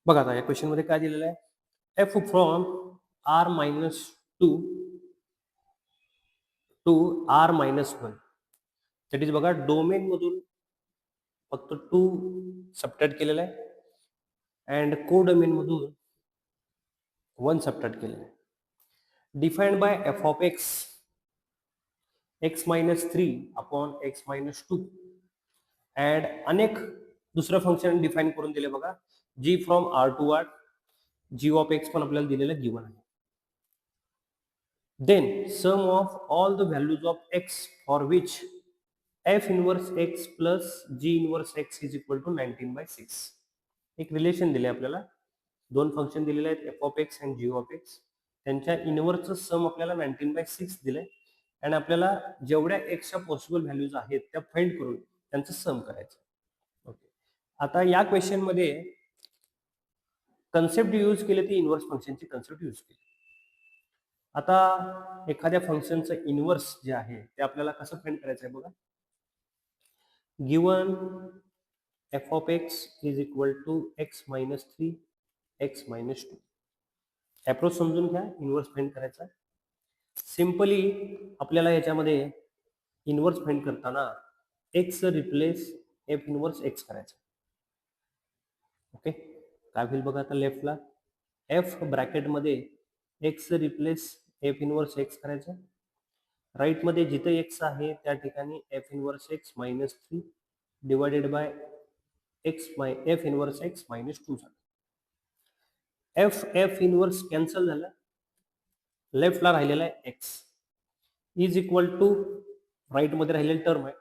बघा आता या क्वेश्चन मध्ये काय दिलेलं आहे, f from R minus two to R minus one. That is बघा डोमेन मधून फक्त टू सबट्रॅक्ट केलेला आहे अँड को डोमेन मधून वन सबट्रॅक्ट केलेलं आहे. Defined by f of x minus three upon x minus two and अनेक दुसरं फंक्शन डिफाईन करून दिले बघा, g from R to R. G of x पण आपल्याला दिलेलं गिवन आहे. Then sum of all the values of x for which f inverse x plus g inverse x is equal to 19/6. एक relation दिले आपल्याला, दोन फंक्शन दिलेले आहेत f of x and g of x. त्यांच्या इनवर्सचं सम आपल्याला 19/6 दिलंय आणि आपल्याला जेवढ्या एक्सच्या पॉसिबल व्हॅल्यूज आहेत त्या फाइंड करून त्यांचं सम करायचं. ओके, आता या क्वेश्चन मध्ये कन्सेप्ट यूज केले ती इनवर्स फंक्शनची कन्सेप्ट यूज केली. आता एखाद्या फंक्शनचं इनवर्स जे आहे ते आपल्याला कसं फाइंड करायचं आहे बघा. Given f of x is equal to x minus three x minus two. Approach समजून घ्या इनवर्स फाइंड करायचा. सिंपली आपल्याला याच्यामध्ये इनवर्स फाइंड करताना x replace f inverse x करायचं. ओके, काय होईल बघा आता लेफ्टला एफ ब्रॅकेटमध्ये x replace f inverse x करायचं. राईट मध्ये जिथे एक्स आहे त्या ठिकाणी f inverse x minus three divided by f inverse x minus two झालं. एफ इनवर्स कॅन्सल झालं, लेफ्टला राहिलेला आहे x is equal to right मध्ये राहिलेली टर्म आहे.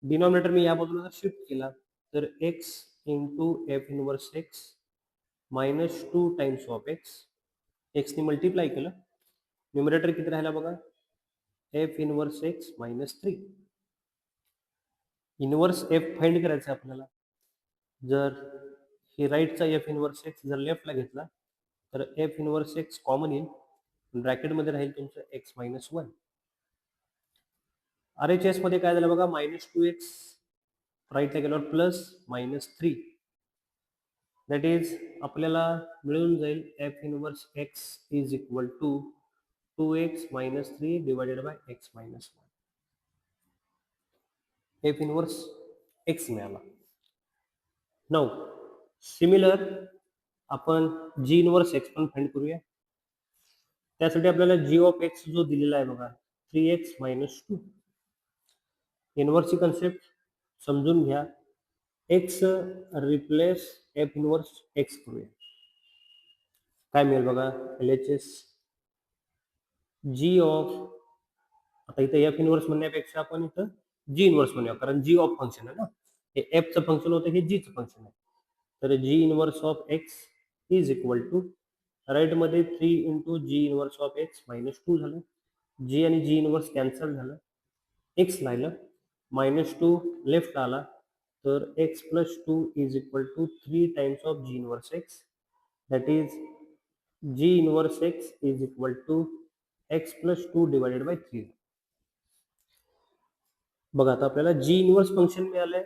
डिनॉमिनेटर मी या बाजूला जर शिफ्ट केला तर x into f inverse x minus two times of x. एक्सने मल्टिप्लाय केलं, न्युमरेटर किती राहिला बघा, f inverse x minus three. Inverse f find करायचं आहे आपल्याला. जर ही राईटचा एफ इनवर्स एक्स जर लेफ्टला घेतला तर एफ इनवर्स एक्स कॉमन येईल, ब्रॅकेटमध्ये राहील तुमचं x minus one. R H S मध्ये काय झालं बघा, मायनस टू एक्स राईटला गेल्यावर plus minus three. That is आपल्याला मिळून जाईल f inverse x is equal to two x minus three divided by x minus one. F inverse x मिळाला. नाउ सिमिलर आपण जी इनवर्स एक्स पण find करूया. त्यासाठी आपल्याला जी ऑफ एक्स जो दिलेला आहे बघा, थ्री एक्स मायनस टू. इनवर्सची कन्सेप्ट समजून घ्या. X replace f inverse x करूया. काय मिळेल बघा, L H S g of, आता इथं एफ इनवर्स म्हणण्यापेक्षा आपण इथं जी इनवर्स म्हणूया, कारण जी ऑफ फंक्शन आहे ना, हे एफचं फंक्शन होतं, हे जीचं फंक्शन आहे. तर g inverse of x is equal to right मध्ये three into g inverse of x minus two झालं. जी आणि जी इनवर्स कॅन्सल झालं, एक्स राहिलं, मायनस टू लेफ्ट आला, तर x plus two is equal to three times of g inverse x. That is g inverse x is equal to x plus two divided by three. बघा आता आपल्याला g inverse function मिळालंय,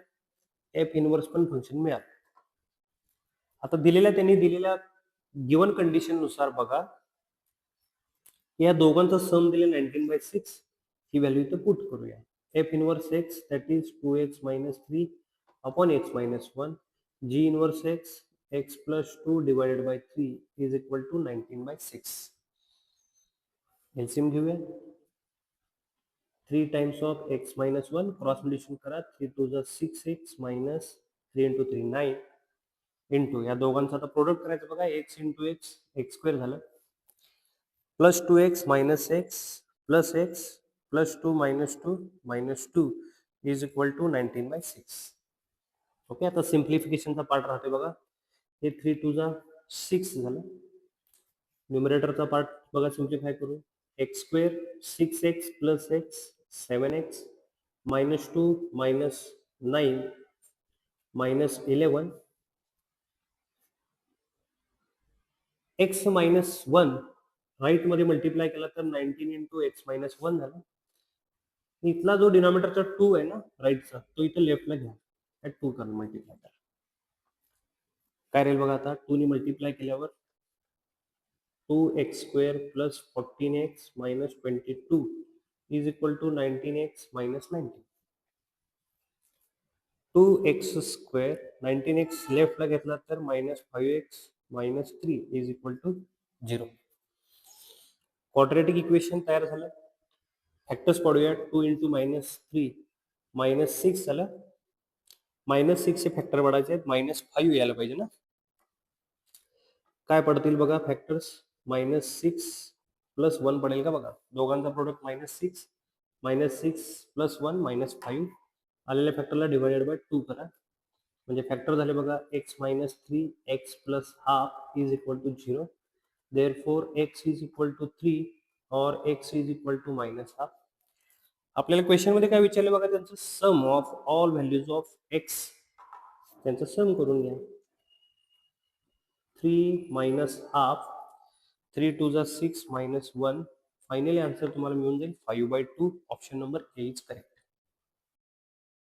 f inverse पण function मिळालं. आता त्यांनी दिलेल्या given condition नुसार बघा, या दोघांचा सम दिले 19/6. ही व्हॅल्यू इथं पुट करूया. F inverse x that is two x minus three upon x minus one. G inverse x x plus two divided by three is equal to 19/6. LCM घेऊया. Three times of x minus one, cross multiplication करा, three two जा six x minus three into three nine into या दोघांचा आता product करायचं बघा, x into x x square झालं, plus two x minus x plus two minus two is equal to 19/6. Okay, आता सिम्प्लिफिकेशनचा पार्ट राहते बघा, हे थ्री टू जा सिक्स झालं. न्युमरेटरचा पार्ट बघा सिम्प्लिफाय करू, x square six x plus x seven x minus two minus nine minus 11 x minus one right मध्ये मल्टिप्लाय केला तर 19 इंटू एक्स मायनस वन झालं. इथला जो डिनॉमिनेटरचा टू आहे ना राईटचा, तो इथं लेफ्टला घ्या, टू करून मल्टिप्लाय करा. काय राहील बघा आता 2 ने मल्टिप्लाय केल्यावर 2x² plus 14x minus 22 is equal to 19x minus 19. 2x² 19x लेफ्टला घेतला तर minus 5x minus 3 is equal to 0. Quadratic equation तयार झालं. फॅक्टर्स पाडूया. 2 इंटू मायनस 3 मायनस 6 झालं. मायनस 6 चे फॅक्टर वाढायचे आहेत, मायनस 5 यायला पाहिजे ना. काय पडतील बघा फॅक्टर्स. मायनस 6 प्लस 1 पडेल का बघा. दोघांचा प्रोडक्ट मायनस 6 प्लस 1 मायनस 5. आलेल्या फॅक्टरला डिवायडेड बाय 2 करा. म्हणजे फॅक्टर झाले बघा x minus 3 x plus half is equal to 0. Therefore x is equal to 3 और x is equal to minus half. आपल्याला क्वेश्चन मध्ये काय विचारले बघा, त्यांचं sum of all values of x, त्यांचं सम करून घ्या. 3 मायनस हाफ, 3 टू जा 6 मायनस 1. फायनली आन्सर तुम्हाला मिळून जाईल 5/2. Option number A is correct.